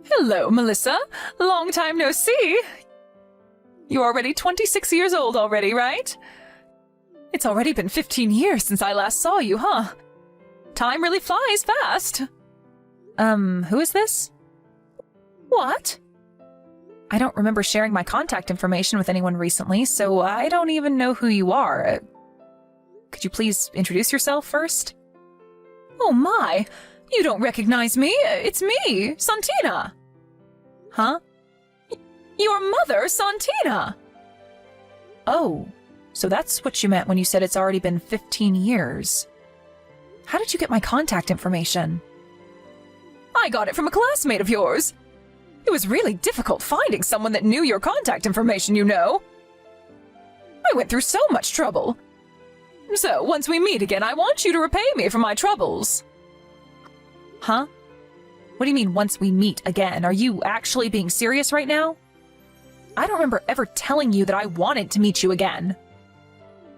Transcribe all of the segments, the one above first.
Hello, Melissa. Long time no see. You're already 26 years old already, right? It's already been 15 years since I last saw you, huh? Time really flies fast. Who is this? What? I don't remember sharing my contact information with anyone recently, so I don't even know who you are. Could you please introduce yourself first? Oh my! You don't recognize me! It's me, Santina! Huh? Your mother, Santina! Oh, so that's what you meant when you said it's already been 15 years. How did you get my contact information? I got it from a classmate of yours. It was really difficult finding someone that knew your contact information, you know. I went through so much trouble. So, once we meet again, I want you to repay me for my troubles. Huh? What do you mean, once we meet again? Are you actually being serious right now? I don't remember ever telling you that I wanted to meet you again.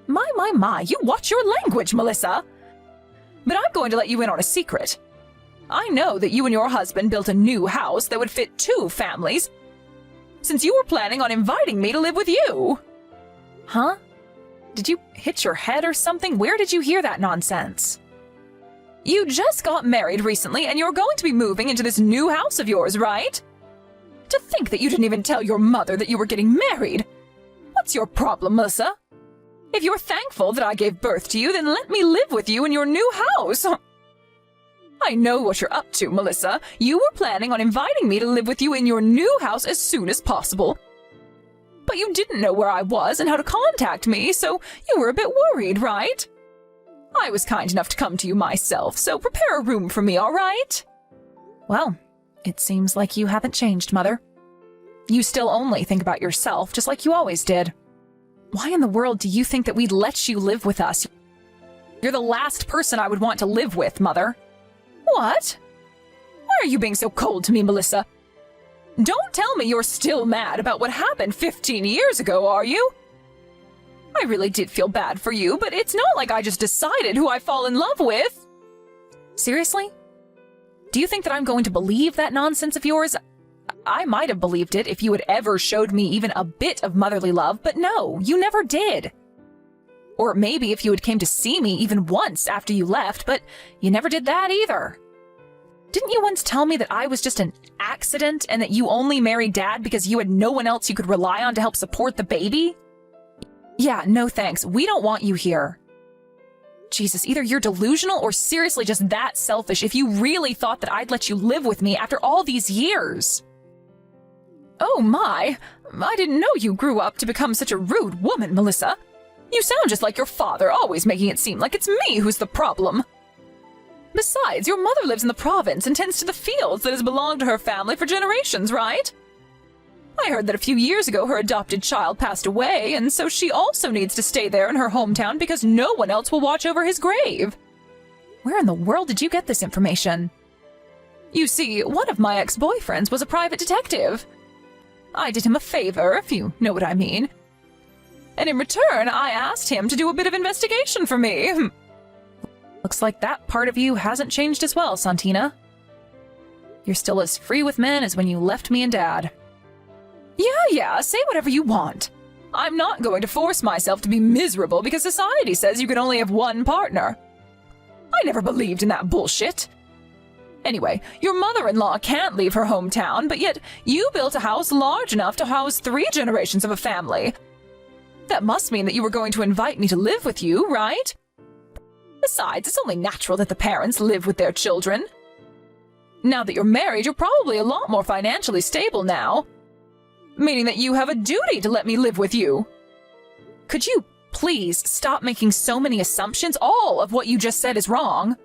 My, you watch your language, Melissa! But I'm going to let you in on a secret. I know that you and your husband built a new house that would fit 2 families, since you were planning on inviting me to live with you. Huh? Did you hit your head or something? Where did you hear that nonsense? You just got married recently, and you're going to be moving into this new house of yours, right? To think that you didn't even tell your mother that you were getting married. What's your problem, Melissa? If you're thankful that I gave birth to you, then let me live with you in your new house. I know what you're up to, Melissa. You were planning on inviting me to live with you in your new house as soon as possible. But you didn't know where I was and how to contact me, so you were a bit worried, right? I was kind enough to come to you myself, so prepare a room for me, all right? Well, it seems like you haven't changed, Mother. You still only think about yourself, just like you always did. Why in the world do you think that we'd let you live with us? You're the last person I would want to live with, Mother. What? Why are you being so cold to me, Melissa? Don't tell me you're still mad about what happened 15 years ago, are you? I really did feel bad for you, but it's not like I just decided who I fall in love with. Seriously? Do you think that I'm going to believe that nonsense of yours? I might have believed it if you had ever showed me even a bit of motherly love, but no, you never did. Or maybe if you had came to see me even once after you left, but you never did that either. Didn't you once tell me that I was just an accident and that you only married Dad because you had no one else you could rely on to help support the baby? Yeah, no thanks. We don't want you here. Jesus, either you're delusional or seriously just that selfish if you really thought that I'd let you live with me after all these years. Oh my, I didn't know you grew up to become such a rude woman, Melissa. You sound just like your father, always making it seem like it's me who's the problem. Besides, your mother lives in the province and tends to the fields that has belonged to her family for generations, right? I heard that a few years ago her adopted child passed away, and so she also needs to stay there in her hometown because no one else will watch over his grave. Where in the world did you get this information? You see, one of my ex-boyfriends was a private detective. I did him a favor, if you know what I mean. And in return, I asked him to do a bit of investigation for me. Looks like that part of you hasn't changed as well, Santina. You're still as free with men as when you left me and Dad. Yeah, say whatever you want. I'm not going to force myself to be miserable because society says you can only have one partner. I never believed in that bullshit. Anyway, your mother-in-law can't leave her hometown, but yet you built a house large enough to house 3 generations of a family. That must mean that you were going to invite me to live with you, right? Besides, it's only natural that the parents live with their children. Now that you're married, you're probably a lot more financially stable now, meaning that you have a duty to let me live with you. Could you please stop making so many assumptions? All of what you just said is wrong.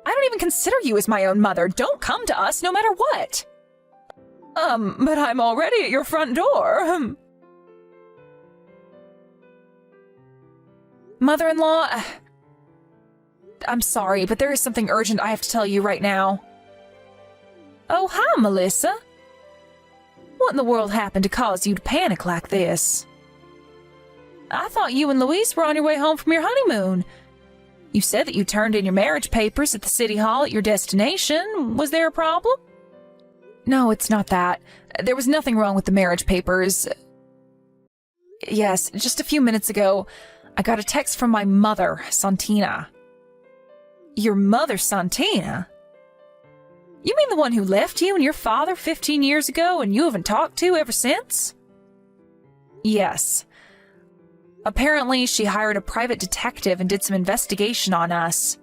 I don't even consider you as my own mother. Don't come to us no matter what. But I'm already at your front door. Mother-in-law, I'm sorry, but there is something urgent I have to tell you right now. Oh, hi, Melissa. What in the world happened to cause you to panic like this? I thought you and Luis were on your way home from your honeymoon. You said that you turned in your marriage papers at the city hall at your destination. Was there a problem? No, it's not that. There was nothing wrong with the marriage papers. Yes, just a few minutes ago, I got a text from my mother, Santina. Your mother, Santina? You mean the one who left you and your father 15 years ago and you haven't talked to ever since? Yes. Apparently, she hired a private detective and did some investigation on us.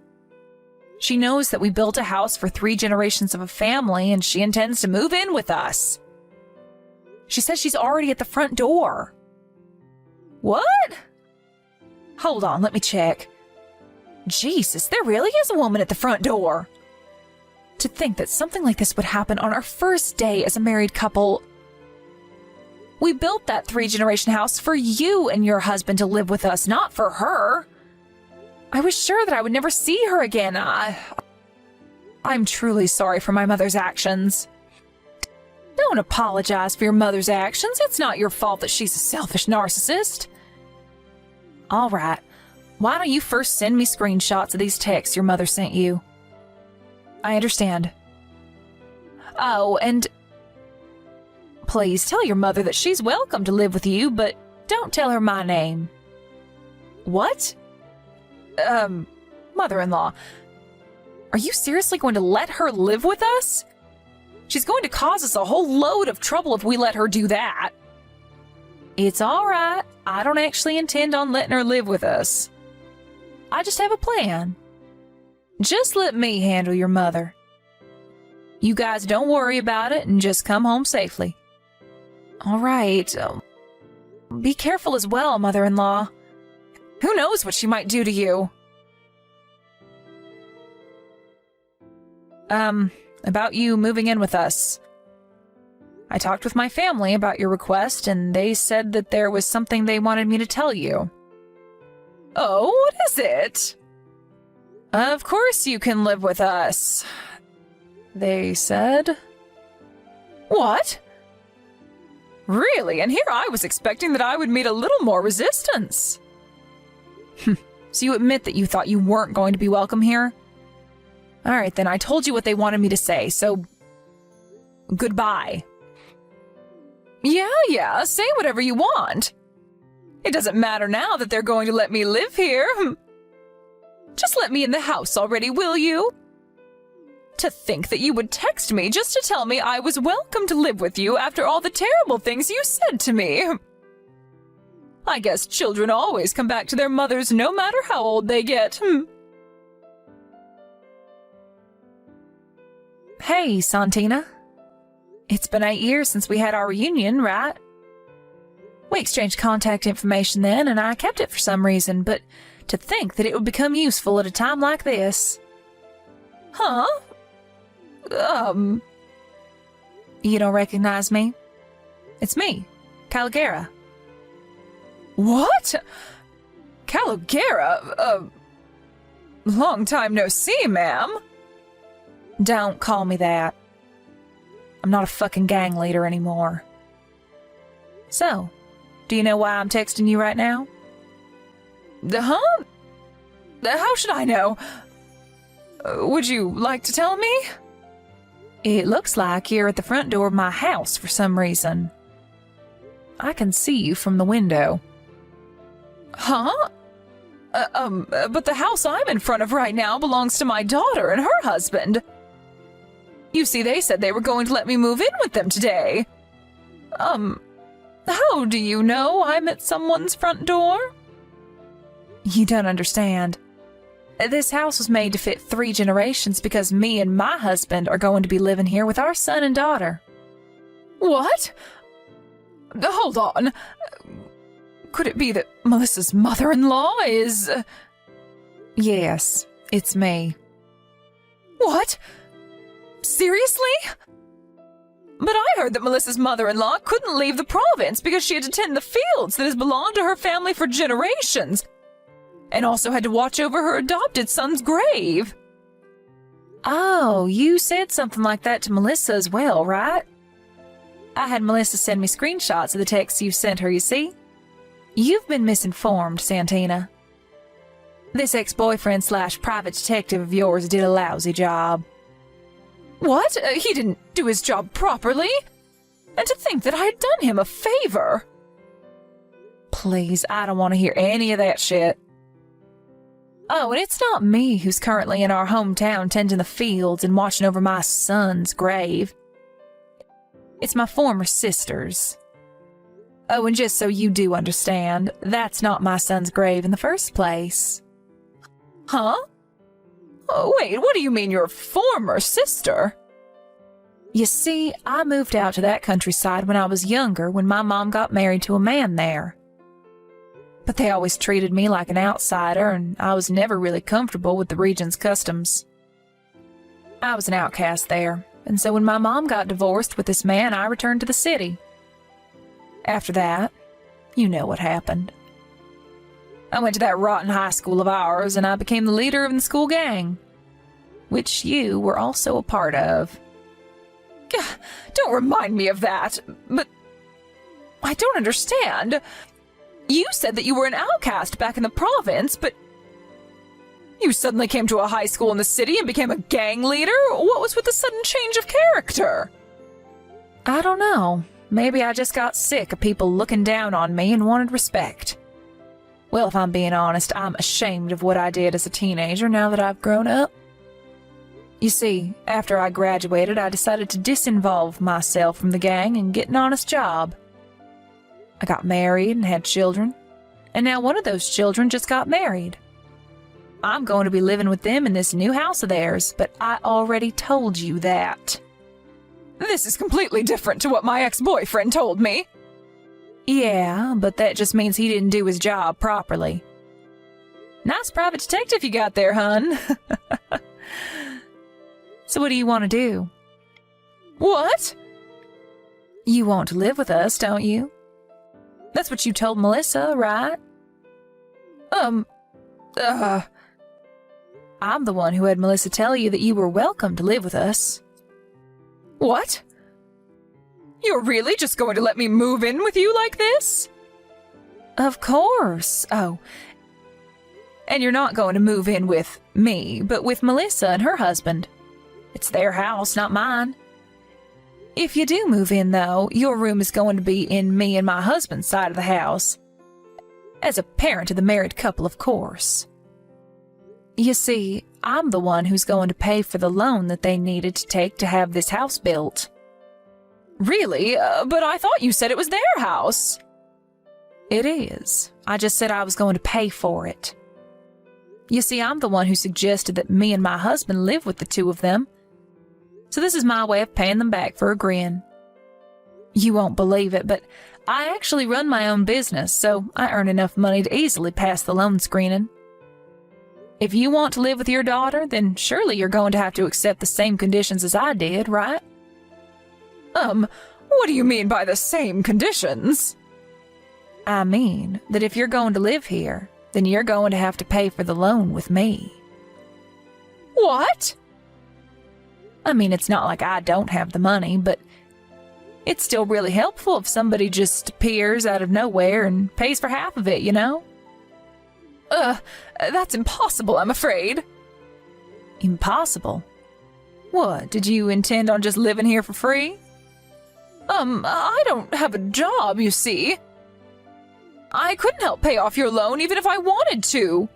She knows that we built a house for 3 generations of a family and she intends to move in with us. She says she's already at the front door. What? Hold on, let me check. Jesus, there really is a woman at the front door. To think that something like this would happen on our first day as a married couple. We built that 3-generation house for you and your husband to live with us, not for her. I was sure that I would never see her again. I'm truly sorry for my mother's actions. Don't apologize for your mother's actions. It's not your fault that she's a selfish narcissist. All right. Why don't you first send me screenshots of these texts your mother sent you? I understand. Oh, and please tell your mother that she's welcome to live with you, but don't tell her my name. What? Mother-in-law, are you seriously going to let her live with us? She's going to cause us a whole load of trouble if we let her do that. It's all right. I don't actually intend on letting her live with us. I just have a plan. Just let me handle your mother. You guys don't worry about it and just come home safely. All right. Be careful as well, mother-in-law. Who knows what she might do to you? About you moving in with us. I talked with my family about your request, and they said that there was something they wanted me to tell you. Oh, what is it? Of course you can live with us, they said. What? Really? And here I was expecting that I would meet a little more resistance. So you admit that you thought you weren't going to be welcome here? All right, then I told you what they wanted me to say, so goodbye. Yeah, say whatever you want. It doesn't matter now that they're going to let me live here. Just let me in the house already, will you? To think that you would text me just to tell me I was welcome to live with you after all the terrible things you said to me. I guess children always come back to their mothers no matter how old they get. Hey, Santina. It's been 8 years since we had our reunion, right? We exchanged contact information then, and I kept it for some reason, but to think that it would become useful at a time like this. Huh? You don't recognize me? It's me, Caligera. What? Caligera? Long time no see, ma'am. Don't call me that. I'm not a fucking gang leader anymore. So, do you know why I'm texting you right now? Huh? How should I know? Would you like to tell me? It looks like you're at the front door of my house for some reason. I can see you from the window. Huh? But the house I'm in front of right now belongs to my daughter and her husband. You see, they said they were going to let me move in with them today. How do you know I'm at someone's front door? You don't understand. This house was made to fit 3 generations because me and my husband are going to be living here with our son and daughter. What? Hold on. Could it be that Melissa's mother-in-law is... Yes, it's me. What? Seriously? But I heard that Melissa's mother-in-law couldn't leave the province because she had to tend the fields that has belonged to her family for generations, and also had to watch over her adopted son's grave. Oh, you said something like that to Melissa as well, right? I had Melissa send me screenshots of the texts you sent her, you see? You've been misinformed, Santina. This ex-boyfriend / private detective of yours did a lousy job. What? He didn't do his job properly? And to think that I had done him a favor. Please, I don't want to hear any of that shit. Oh, and it's not me who's currently in our hometown tending the fields and watching over my son's grave. It's my former sister's. Oh, and just so you do understand, that's not my son's grave in the first place. Huh? Oh, wait, what do you mean your former sister? You see, I moved out to that countryside when I was younger when my mom got married to a man there. But they always treated me like an outsider, and I was never really comfortable with the region's customs. I was an outcast there, and so when my mom got divorced with this man, I returned to the city. After that, you know what happened. I went to that rotten high school of ours, and I became the leader of the school gang, which you were also a part of. Don't remind me of that, but I don't understand. You said that you were an outcast back in the province, but you suddenly came to a high school in the city and became a gang leader? What was with the sudden change of character? I don't know. Maybe I just got sick of people looking down on me and wanted respect. Well, if I'm being honest, I'm ashamed of what I did as a teenager now that I've grown up. You see, after I graduated, I decided to disinvolve myself from the gang and get an honest job. I got married and had children, and now one of those children just got married. I'm going to be living with them in this new house of theirs, but I already told you that. This is completely different to what my ex-boyfriend told me. Yeah, but that just means he didn't do his job properly. Nice private detective you got there, hun. So what do you want to do? What? You want to live with us, don't you? That's what you told Melissa, right? I'm the one who had Melissa tell you that you were welcome to live with us. What? You're really just going to let me move in with you like this? Of course. Oh. And you're not going to move in with me, but with Melissa and her husband. It's their house, not mine. If you do move in, though, your room is going to be in me and my husband's side of the house. As a parent of the married couple, of course. You see, I'm the one who's going to pay for the loan that they needed to take to have this house built. Really? But I thought you said it was their house. It is. I just said I was going to pay for it. You see, I'm the one who suggested that me and my husband live with the two of them. So this is my way of paying them back for agreeing. You won't believe it, but I actually run my own business, so I earn enough money to easily pass the loan screening. If you want to live with your daughter, then surely you're going to have to accept the same conditions as I did, right? What do you mean by the same conditions? I mean that if you're going to live here, then you're going to have to pay for the loan with me. What? I mean, it's not like I don't have the money, but it's still really helpful if somebody just appears out of nowhere and pays for half of it, you know? That's impossible, I'm afraid. Impossible? What, did you intend on just living here for free? I don't have a job, you see. I couldn't help pay off your loan even if I wanted to.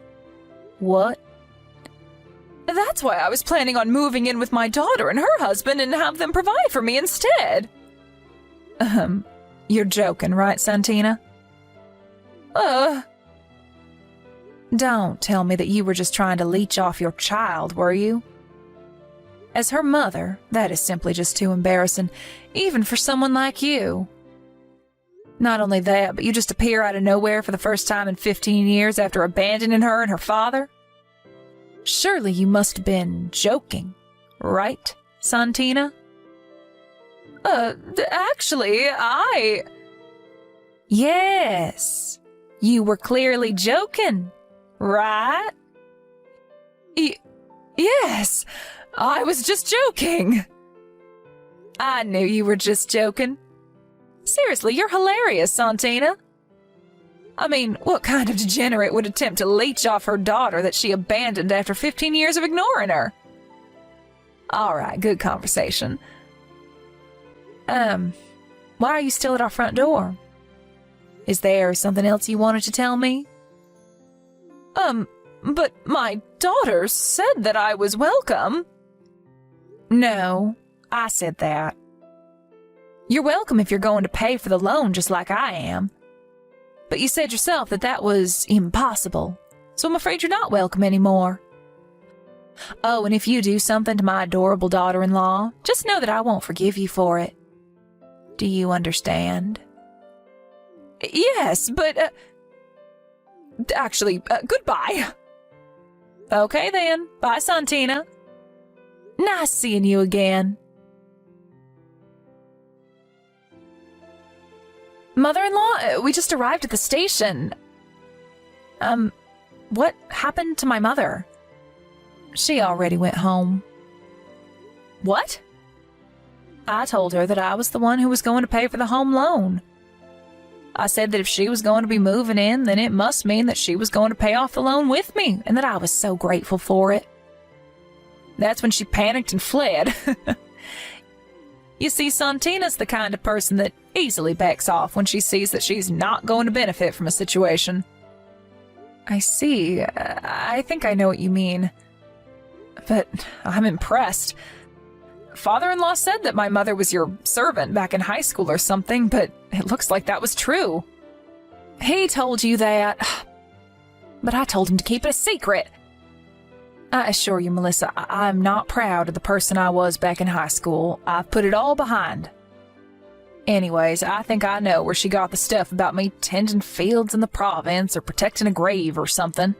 What? That's why I was planning on moving in with my daughter and her husband and have them provide for me instead. You're joking, right, Santina? Don't tell me that you were just trying to leech off your child, were you? As her mother, that is simply just too embarrassing, even for someone like you. Not only that, but you just appear out of nowhere for the first time in 15 years after abandoning her and her father? Surely you must have been joking, right, Santina? Actually, Yes, you were clearly joking, right? Yes, I was just joking. I knew you were just joking. Seriously, you're hilarious, Santina. I mean, what kind of degenerate would attempt to leech off her daughter that she abandoned after 15 years of ignoring her? All right, good conversation. Why are you still at our front door? Is there something else you wanted to tell me? But my daughter said that I was welcome. No, I said that. You're welcome if you're going to pay for the loan just like I am. But you said yourself that that was impossible, so I'm afraid you're not welcome anymore. Oh, and if you do something to my adorable daughter-in-law, just know that I won't forgive you for it. Do you understand? Yes, but, actually, goodbye. Okay then, bye, Santina. Nice seeing you again. Mother-in-law, we just arrived at the station. What happened to my mother? She already went home. What? I told her that I was the one who was going to pay for the home loan. I said that if she was going to be moving in, then it must mean that she was going to pay off the loan with me, and that I was so grateful for it. That's when she panicked and fled. You see, Santina's the kind of person that easily backs off when she sees that she's not going to benefit from a situation. I see. I think I know what you mean. But I'm impressed. Father-in-law said that my mother was your servant back in high school or something, but it looks like that was true. He told you that, but I told him to keep it a secret. I assure you, Melissa, I'm not proud of the person I was back in high school. I've put it all behind. Anyways, I think I know where she got the stuff about me tending fields in the province or protecting a grave or something.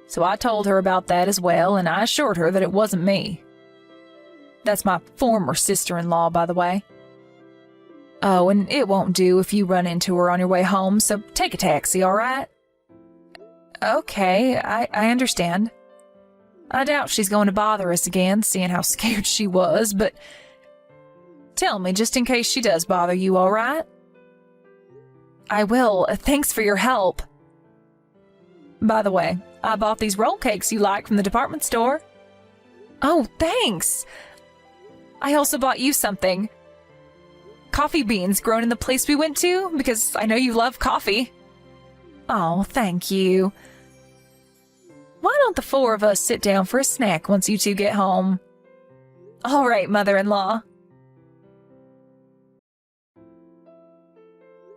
So I told her about that as well, and I assured her that it wasn't me. That's my former sister-in-law, by the way. Oh, and it won't do if you run into her on your way home, so take a taxi, all right? Okay, I understand. I doubt she's going to bother us again, seeing how scared she was, but tell me just in case she does bother you, all right? I will. Thanks for your help. By the way, I bought these roll cakes you like from the department store. Oh, thanks. I also bought you something. Coffee beans grown in the place we went to, because I know you love coffee. Oh, thank you. Why don't the four of us sit down for a snack once you two get home? All right, mother-in-law.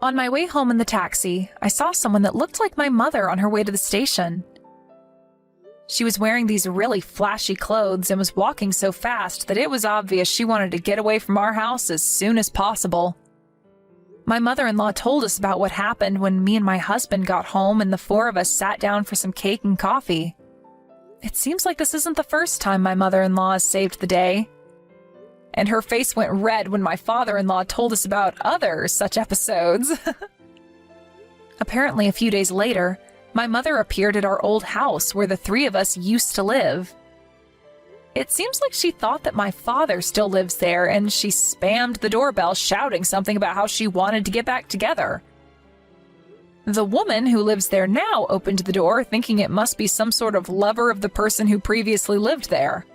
On my way home in the taxi, I saw someone that looked like my mother on her way to the station. She was wearing these really flashy clothes and was walking so fast that it was obvious she wanted to get away from our house as soon as possible. My mother-in-law told us about what happened when me and my husband got home and the four of us sat down for some cake and coffee. It seems like this isn't the first time my mother-in-law has saved the day. And her face went red when my father-in-law told us about other such episodes. Apparently, a few days later, my mother appeared at our old house where the three of us used to live. It seems like she thought that my father still lives there, and she spammed the doorbell shouting something about how she wanted to get back together. The woman who lives there now opened the door, thinking it must be some sort of lover of the person who previously lived there.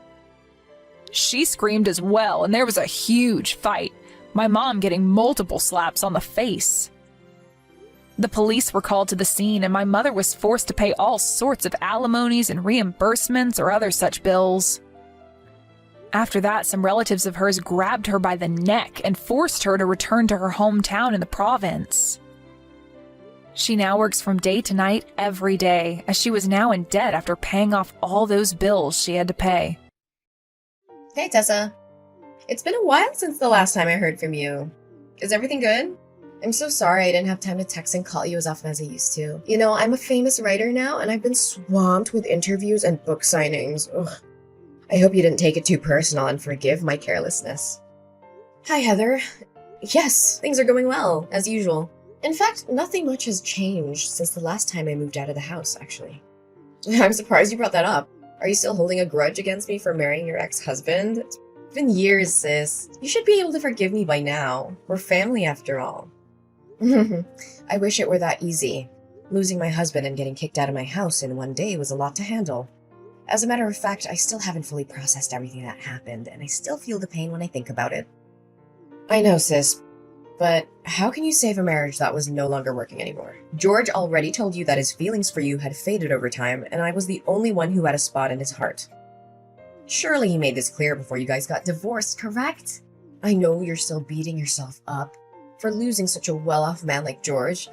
She screamed as well, and there was a huge fight, my mom getting multiple slaps on the face. The police were called to the scene, and my mother was forced to pay all sorts of alimonies and reimbursements or other such bills. After that, some relatives of hers grabbed her by the neck and forced her to return to her hometown in the province. She now works from day to night every day, as she was now in debt after paying off all those bills she had to pay. Hey, Tessa. It's been a while since the last time I heard from you. Is everything good? I'm so sorry I didn't have time to text and call you as often as I used to. You know, I'm a famous writer now, and I've been swamped with interviews and book signings. Ugh. I hope you didn't take it too personal and forgive my carelessness. Hi, Heather. Yes, things are going well, as usual. In fact, nothing much has changed since the last time I moved out of the house, actually. I'm surprised you brought that up. Are you still holding a grudge against me for marrying your ex-husband? It's been years, sis. You should be able to forgive me by now. We're family, after all. I wish it were that easy. Losing my husband and getting kicked out of my house in one day was a lot to handle. As a matter of fact, I still haven't fully processed everything that happened, and I still feel the pain when I think about it. I know, sis, but how can you save a marriage that was no longer working anymore? George already told you that his feelings for you had faded over time, and I was the only one who had a spot in his heart. Surely he made this clear before you guys got divorced, correct? I know you're still beating yourself up for losing such a well-off man like George,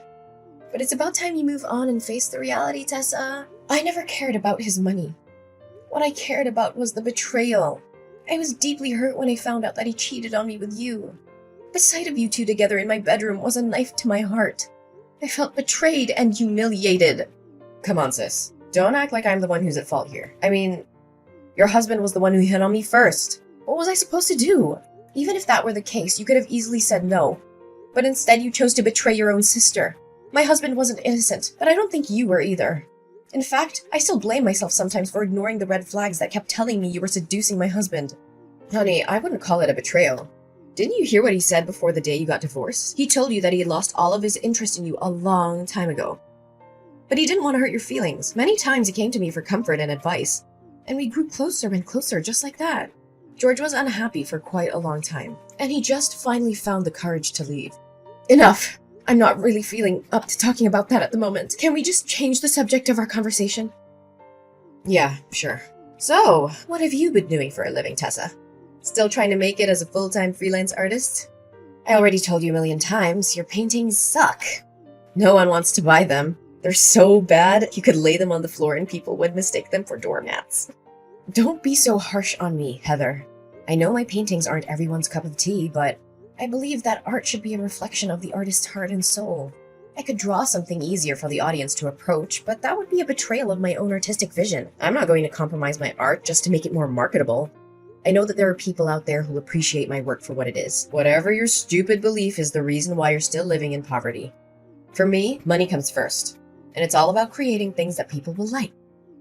but it's about time you move on and face the reality, Tessa. I never cared about his money. What I cared about was the betrayal. I was deeply hurt when I found out that he cheated on me with you. The sight of you two together in my bedroom was a knife to my heart. I felt betrayed and humiliated. Come on, sis. Don't act like I'm the one who's at fault here. I mean, your husband was the one who hit on me first. What was I supposed to do? Even if that were the case, you could have easily said no. But instead you chose to betray your own sister. My husband wasn't innocent, but I don't think you were either. In fact, I still blame myself sometimes for ignoring the red flags that kept telling me you were seducing my husband. Honey, I wouldn't call it a betrayal. Didn't you hear what he said before the day you got divorced? He told you that he had lost all of his interest in you a long time ago. But he didn't want to hurt your feelings. Many times he came to me for comfort and advice. And we grew closer and closer just like that. George was unhappy for quite a long time. And he just finally found the courage to leave. Enough! I'm not really feeling up to talking about that at the moment. Can we just change the subject of our conversation? Yeah, sure. So, what have you been doing for a living, Tessa? Still trying to make it as a full-time freelance artist? I already told you a million times, your paintings suck. No one wants to buy them. They're so bad, you could lay them on the floor and people would mistake them for doormats. Don't be so harsh on me, Heather. I know my paintings aren't everyone's cup of tea, but I believe that art should be a reflection of the artist's heart and soul. I could draw something easier for the audience to approach, but that would be a betrayal of my own artistic vision. I'm not going to compromise my art just to make it more marketable. I know that there are people out there who appreciate my work for what it is. Whatever your stupid belief is the reason why you're still living in poverty. For me, money comes first, and it's all about creating things that people will like.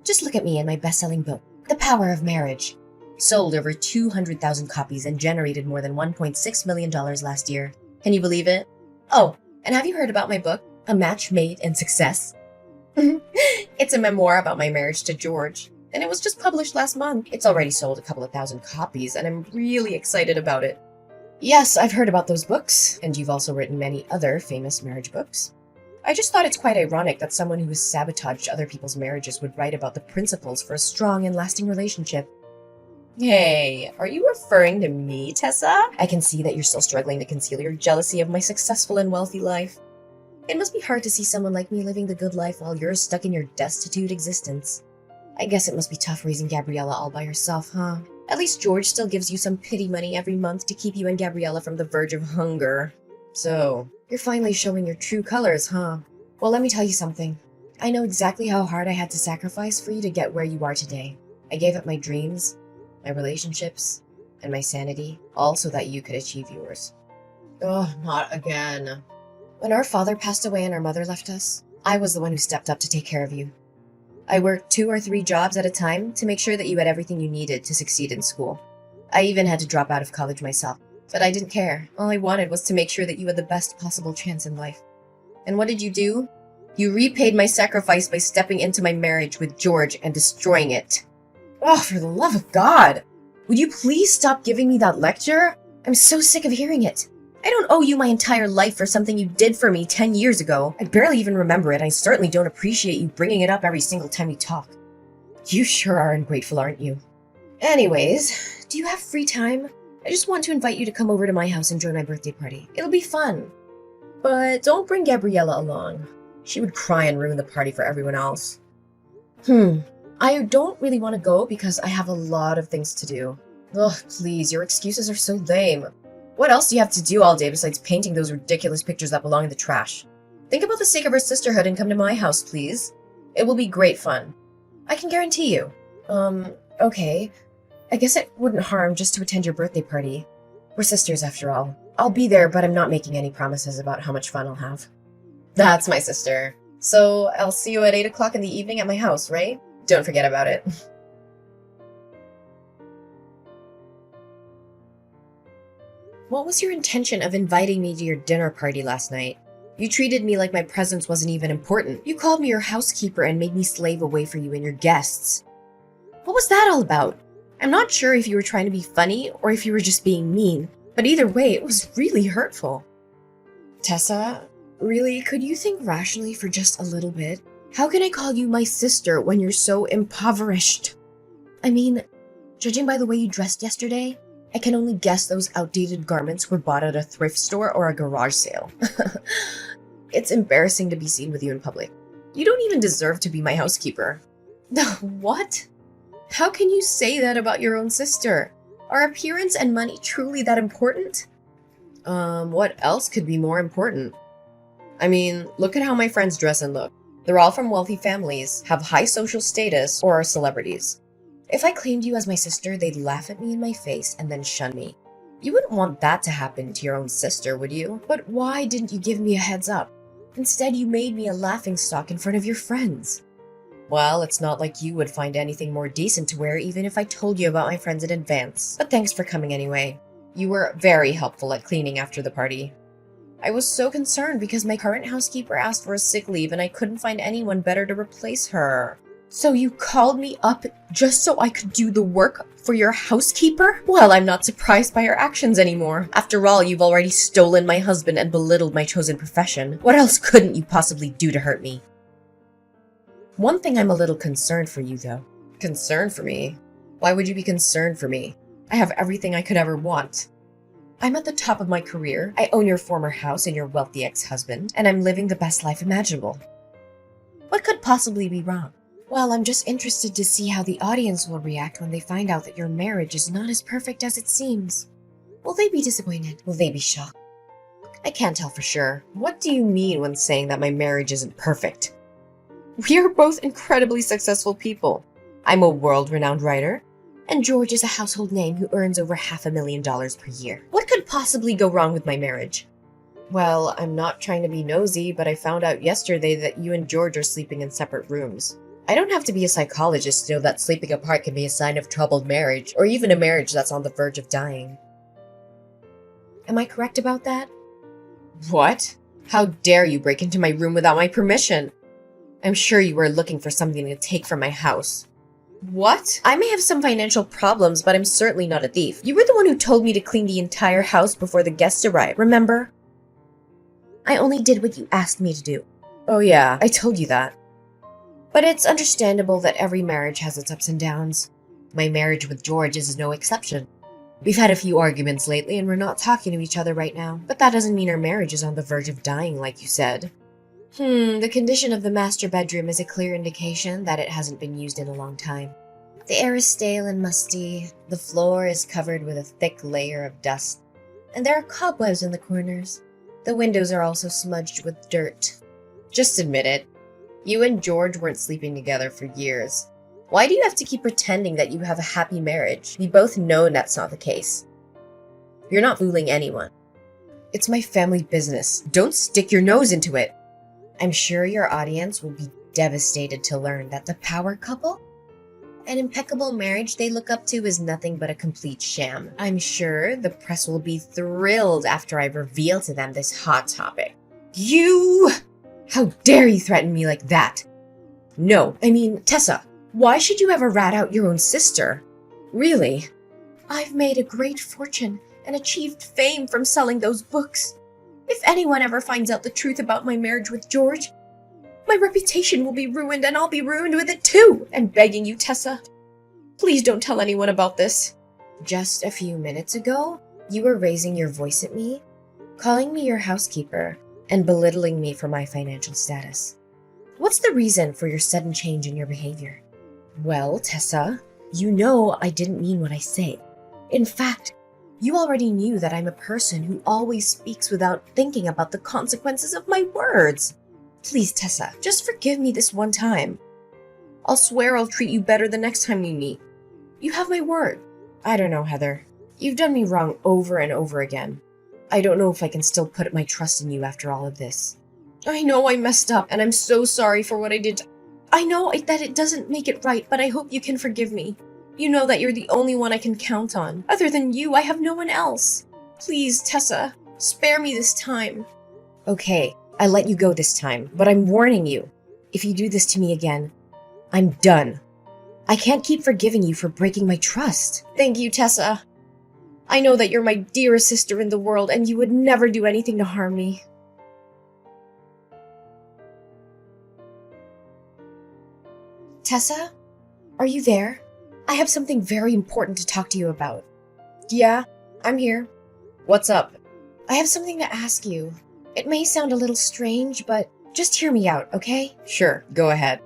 Just look at me and my best-selling book, The Power of Marriage. Sold over 200,000 copies and generated more than $1.6 million last year. Can you believe it? Oh, and have you heard about my book, A Match Made in Success? It's a memoir about my marriage to George, and it was just published last month. It's already sold a couple of thousand copies, and I'm really excited about it. Yes, I've heard about those books, and you've also written many other famous marriage books. I just thought it's quite ironic that someone who has sabotaged other people's marriages would write about the principles for a strong and lasting relationship. Hey, are you referring to me, Tessa? I can see that you're still struggling to conceal your jealousy of my successful and wealthy life. It must be hard to see someone like me living the good life while you're stuck in your destitute existence. I guess it must be tough raising Gabriella all by yourself, huh? At least George still gives you some pity money every month to keep you and Gabriella from the verge of hunger. So, you're finally showing your true colors, huh? Well, let me tell you something. I know exactly how hard I had to sacrifice for you to get where you are today. I gave up my dreams, my relationships, and my sanity, all so that you could achieve yours. Oh, not again. When our father passed away and our mother left us, I was the one who stepped up to take care of you. I worked 2 or 3 jobs at a time to make sure that you had everything you needed to succeed in school. I even had to drop out of college myself, but I didn't care. All I wanted was to make sure that you had the best possible chance in life. And what did you do? You repaid my sacrifice by stepping into my marriage with George and destroying it. Oh, for the love of God! Would you please stop giving me that lecture? I'm so sick of hearing it. I don't owe you my entire life for something you did for me 10 years ago. I barely even remember it. I certainly don't appreciate you bringing it up every single time we talk. You sure are ungrateful, aren't you? Anyways, do you have free time? I just want to invite you to come over to my house and join my birthday party. It'll be fun. But don't bring Gabriella along. She would cry and ruin the party for everyone else. I don't really want to go because I have a lot of things to do. Ugh, please, your excuses are so lame. What else do you have to do all day besides painting those ridiculous pictures that belong in the trash? Think about the sake of our sisterhood and come to my house, please. It will be great fun. I can guarantee you. Okay. I guess it wouldn't harm just to attend your birthday party. We're sisters after all. I'll be there, but I'm not making any promises about how much fun I'll have. That's my sister. So I'll see you at 8 o'clock in the evening at my house, right? Don't forget about it. What was your intention of inviting me to your dinner party last night? You treated me like my presence wasn't even important. You called me your housekeeper and made me slave away for you and your guests. What was that all about? I'm not sure if you were trying to be funny or if you were just being mean, but either way, it was really hurtful. Tessa, really, could you think rationally for just a little bit? How can I call you my sister when you're so impoverished? I mean, judging by the way you dressed yesterday, I can only guess those outdated garments were bought at a thrift store or a garage sale. It's embarrassing to be seen with you in public. You don't even deserve to be my housekeeper. What? How can you say that about your own sister? Are appearance and money truly that important? What else could be more important? I mean, look at how my friends dress and look. They're all from wealthy families, have high social status, or are celebrities. If I claimed you as my sister, they'd laugh at me in my face and then shun me. You wouldn't want that to happen to your own sister, would you? But why didn't you give me a heads up? Instead, you made me a laughingstock in front of your friends. Well, it's not like you would find anything more decent to wear even if I told you about my friends in advance. But thanks for coming anyway. You were very helpful at cleaning after the party. I was so concerned because my current housekeeper asked for a sick leave and I couldn't find anyone better to replace her. So you called me up just so I could do the work for your housekeeper? Well, I'm not surprised by your actions anymore. After all, you've already stolen my husband and belittled my chosen profession. What else couldn't you possibly do to hurt me? One thing I'm a little concerned for you, though. Concerned for me? Why would you be concerned for me? I have everything I could ever want. I'm at the top of my career, I own your former house and your wealthy ex-husband, and I'm living the best life imaginable. What could possibly be wrong? Well, I'm just interested to see how the audience will react when they find out that your marriage is not as perfect as it seems. Will they be disappointed? Will they be shocked? I can't tell for sure. What do you mean when saying that my marriage isn't perfect? We are both incredibly successful people. I'm a world-renowned writer, and George is a household name who earns over $500,000 per year. What could possibly go wrong with my marriage? Well, I'm not trying to be nosy, but I found out yesterday that you and George are sleeping in separate rooms. I don't have to be a psychologist to know that sleeping apart can be a sign of troubled marriage, or even a marriage that's on the verge of dying. Am I correct about that? What? How dare you break into my room without my permission? I'm sure you were looking for something to take from my house. What? I may have some financial problems, but I'm certainly not a thief. You were the one who told me to clean the entire house before the guests arrived, remember? I only did what you asked me to do. Oh yeah, I told you that. But it's understandable that every marriage has its ups and downs. My marriage with George is no exception. We've had a few arguments lately and we're not talking to each other right now, but that doesn't mean our marriage is on the verge of dying like you said. The condition of the master bedroom is a clear indication that it hasn't been used in a long time. The air is stale and musty, the floor is covered with a thick layer of dust, and there are cobwebs in the corners. The windows are also smudged with dirt. Just admit it. You and George weren't sleeping together for years. Why do you have to keep pretending that you have a happy marriage? We both know that's not the case. You're not fooling anyone. It's my family business. Don't stick your nose into it. I'm sure your audience will be devastated to learn that the power couple, an impeccable marriage they look up to, is nothing but a complete sham. I'm sure the press will be thrilled after I reveal to them this hot topic. You! How dare you threaten me like that? No, I mean, Tessa, why should you ever rat out your own sister? Really? I've made a great fortune and achieved fame from selling those books. If anyone ever finds out the truth about my marriage with George, my reputation will be ruined and I'll be ruined with it too. I'm begging you, Tessa. Please don't tell anyone about this. Just a few minutes ago, you were raising your voice at me, calling me your housekeeper, and belittling me for my financial status. What's the reason for your sudden change in your behavior? Well, Tessa, you know I didn't mean what I say. In fact, you already knew that I'm a person who always speaks without thinking about the consequences of my words. Please, Tessa, just forgive me this one time. I'll swear I'll treat you better the next time we meet. You have my word. I don't know, Heather. You've done me wrong over and over again. I don't know if I can still put my trust in you after all of this. I know I messed up, and I'm so sorry for what I did. I know that it doesn't make it right, but I hope you can forgive me. You know that you're the only one I can count on. Other than you, I have no one else. Please, Tessa, spare me this time. Okay, I let you go this time, but I'm warning you. If you do this to me again, I'm done. I can't keep forgiving you for breaking my trust. Thank you, Tessa. I know that you're my dearest sister in the world and you would never do anything to harm me. Tessa? Are you there? I have something very important to talk to you about. Yeah, I'm here. What's up? I have something to ask you. It may sound a little strange, but just hear me out, okay? Sure, go ahead.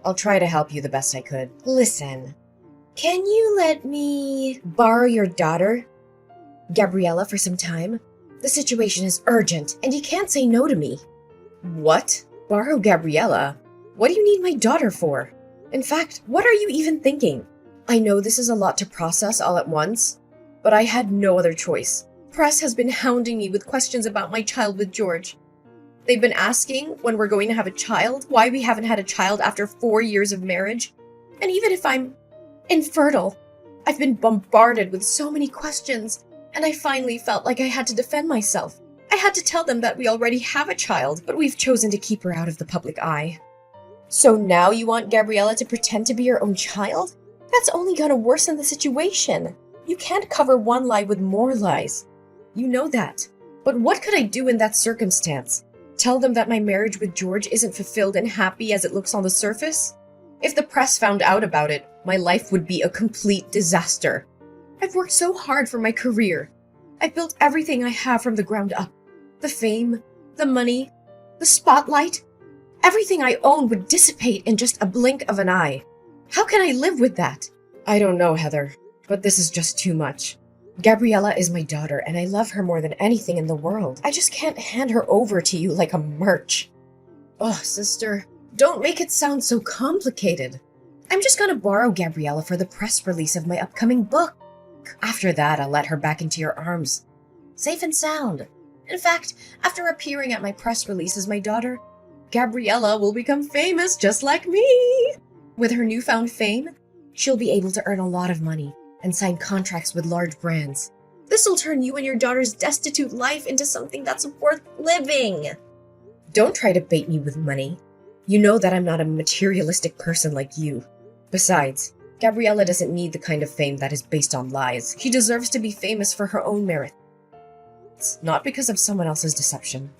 I'll try to help you the best I could. Listen, can you let me borrow your daughter, Gabriella, for some time? The situation is urgent, and you can't say no to me. What? Borrow Gabriella? What do you need my daughter for? In fact, what are you even thinking? I know this is a lot to process all at once, but I had no other choice. Press has been hounding me with questions about my child with George. They've been asking when we're going to have a child, why we haven't had a child after 4 years of marriage, and even if I'm infertile. I've been bombarded with so many questions, and I finally felt like I had to defend myself. I had to tell them that we already have a child, but we've chosen to keep her out of the public eye. So now you want Gabriella to pretend to be your own child? That's only gonna worsen the situation. You can't cover one lie with more lies. You know that. But what could I do in that circumstance? Tell them that my marriage with George isn't fulfilled and happy as it looks on the surface? If the press found out about it, my life would be a complete disaster. I've worked so hard for my career. I built everything I have from the ground up. The fame, the money, the spotlight. Everything I own would dissipate in just a blink of an eye. How can I live with that? I don't know, Heather, but this is just too much. Gabriella is my daughter, and I love her more than anything in the world. I just can't hand her over to you like a merch. Oh, sister, don't make it sound so complicated. I'm just gonna borrow Gabriella for the press release of my upcoming book. After that, I'll let her back into your arms. Safe and sound. In fact, after appearing at my press release as my daughter, Gabriella will become famous just like me. With her newfound fame, she'll be able to earn a lot of money and sign contracts with large brands. This'll turn you and your daughter's destitute life into something that's worth living. Don't try to bait me with money. You know that I'm not a materialistic person like you. Besides, Gabriella doesn't need the kind of fame that is based on lies. She deserves to be famous for her own merit, not because of someone else's deception.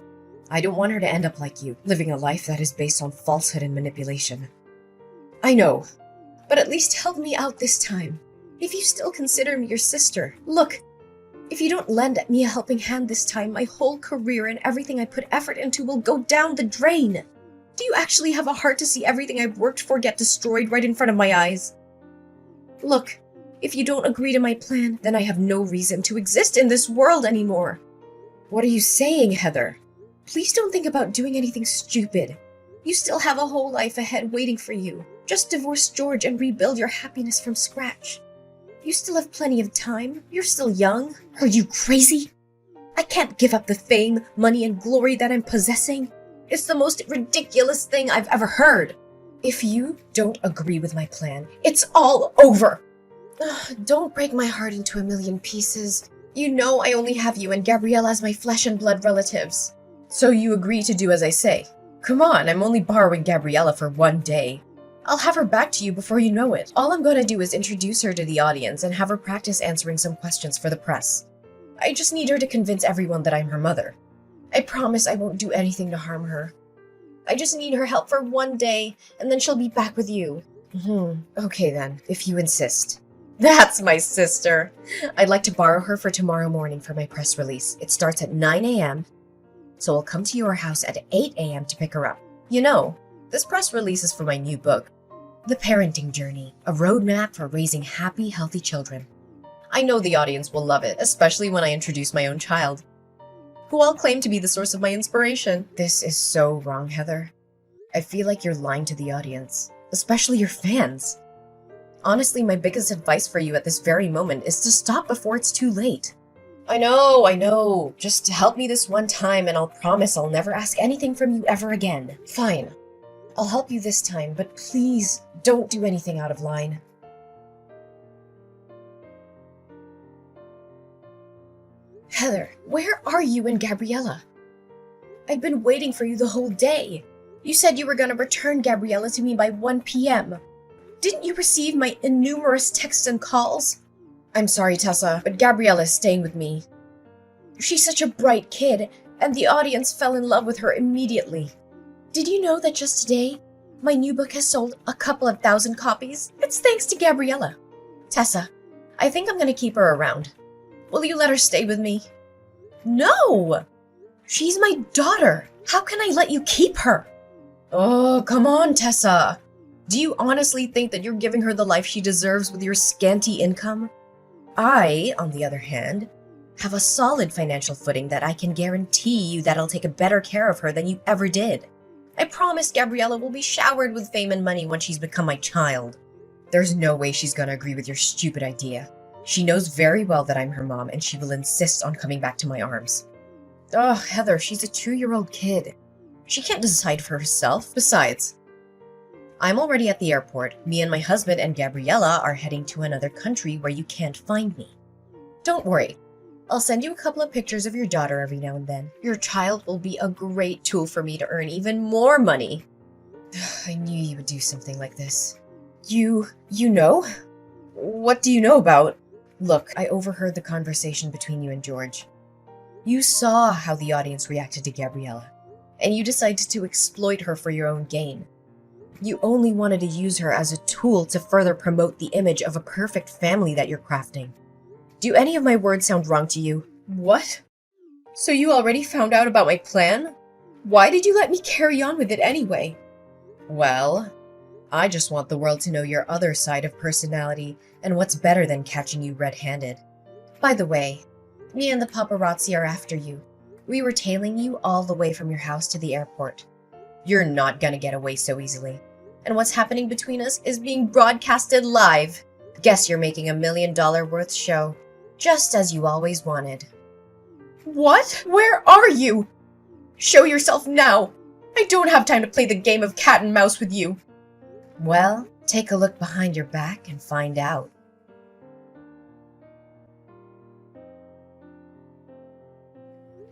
I don't want her to end up like you, living a life that is based on falsehood and manipulation. I know, but at least help me out this time. If you still consider me your sister, look, if you don't lend me a helping hand this time, my whole career and everything I put effort into will go down the drain. Do you actually have a heart to see everything I've worked for get destroyed right in front of my eyes? Look, if you don't agree to my plan, then I have no reason to exist in this world anymore. What are you saying, Heather? Please don't think about doing anything stupid. You still have a whole life ahead waiting for you. Just divorce George and rebuild your happiness from scratch. You still have plenty of time. You're still young. Are you crazy? I can't give up the fame, money, and glory that I'm possessing. It's the most ridiculous thing I've ever heard. If you don't agree with my plan, it's all over. Don't break my heart into a million pieces. You know I only have you and Gabriella as my flesh and blood relatives. So you agree to do as I say. Come on, I'm only borrowing Gabriella for 1 day. I'll have her back to you before you know it. All I'm gonna do is introduce her to the audience and have her practice answering some questions for the press. I just need her to convince everyone that I'm her mother. I promise I won't do anything to harm her. I just need her help for 1 day, and then she'll be back with you. Okay then, if you insist. That's my sister. I'd like to borrow her for tomorrow morning for my press release. It starts at 9 a.m., so I'll come to your house at 8 a.m. to pick her up. You know, this press release is for my new book, The Parenting Journey, a roadmap for raising happy, healthy children. I know the audience will love it, especially when I introduce my own child, who I'll claim to be the source of my inspiration. This is so wrong, Heather. I feel like you're lying to the audience, especially your fans. Honestly, my biggest advice for you at this very moment is to stop before it's too late. I know. Just help me this one time and I'll promise I'll never ask anything from you ever again. Fine. I'll help you this time, but please don't do anything out of line. Heather, where are you and Gabriella? I've been waiting for you the whole day. You said you were going to return Gabriella to me by 1 p.m. Didn't you receive my innumerous texts and calls? I'm sorry, Tessa, but Gabriella is staying with me. She's such a bright kid, and the audience fell in love with her immediately. Did you know that just today, my new book has sold a couple of thousand copies? It's thanks to Gabriella. Tessa, I think I'm going to keep her around. Will you let her stay with me? No! She's my daughter. How can I let you keep her? Oh, come on, Tessa. Do you honestly think that you're giving her the life she deserves with your scanty income? I, on the other hand, have a solid financial footing that I can guarantee you that I'll take a better care of her than you ever did. I promise Gabriella will be showered with fame and money when she's become my child. There's no way she's gonna agree with your stupid idea. She knows very well that I'm her mom and she will insist on coming back to my arms. Oh, Heather, she's a 2-year-old kid. She can't decide for herself. Besides, I'm already at the airport. Me and my husband and Gabriella are heading to another country where you can't find me. Don't worry. I'll send you a couple of pictures of your daughter every now and then. Your child will be a great tool for me to earn even more money. I knew you would do something like this. You know? What do you know about? Look, I overheard the conversation between you and George. You saw how the audience reacted to Gabriella, and you decided to exploit her for your own gain. You only wanted to use her as a tool to further promote the image of a perfect family that you're crafting. Do any of my words sound wrong to you? What? So you already found out about my plan? Why did you let me carry on with it anyway? Well, I just want the world to know your other side of personality, and what's better than catching you red-handed. By the way, me and the paparazzi are after you. We were tailing you all the way from your house to the airport. You're not gonna get away so easily. And what's happening between us is being broadcasted live. Guess you're making $1 million worth show. Just as you always wanted. What? Where are you? Show yourself now. I don't have time to play the game of cat and mouse with you. Well, take a look behind your back and find out.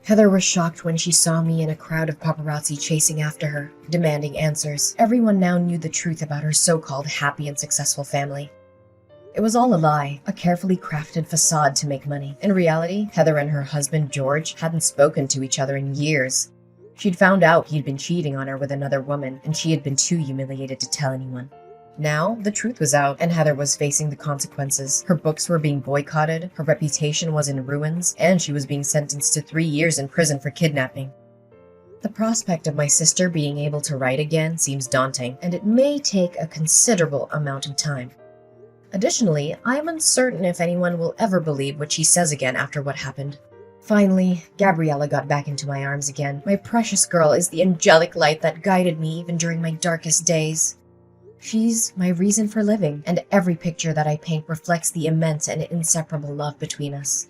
Heather was shocked when she saw me in a crowd of paparazzi chasing after her, demanding answers. Everyone now knew the truth about her so-called happy and successful family. It was all a lie, a carefully crafted facade to make money. In reality, Heather and her husband George hadn't spoken to each other in years. She'd found out he'd been cheating on her with another woman, and she had been too humiliated to tell anyone. Now, the truth was out, and Heather was facing the consequences. Her books were being boycotted, her reputation was in ruins, and she was being sentenced to 3 years in prison for kidnapping. The prospect of my sister being able to write again seems daunting, and it may take a considerable amount of time. Additionally, I am uncertain if anyone will ever believe what she says again after what happened. Finally, Gabriella got back into my arms again. My precious girl is the angelic light that guided me even during my darkest days. She's my reason for living, and every picture that I paint reflects the immense and inseparable love between us.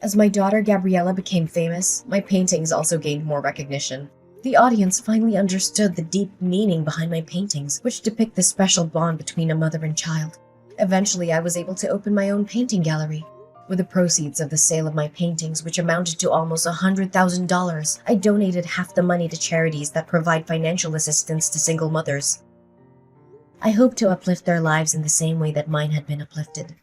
As my daughter Gabriella became famous, my paintings also gained more recognition. The audience finally understood the deep meaning behind my paintings, which depict the special bond between a mother and child. Eventually, I was able to open my own painting gallery. With the proceeds of the sale of my paintings, which amounted to almost $100,000, I donated half the money to charities that provide financial assistance to single mothers. I hope to uplift their lives in the same way that mine had been uplifted.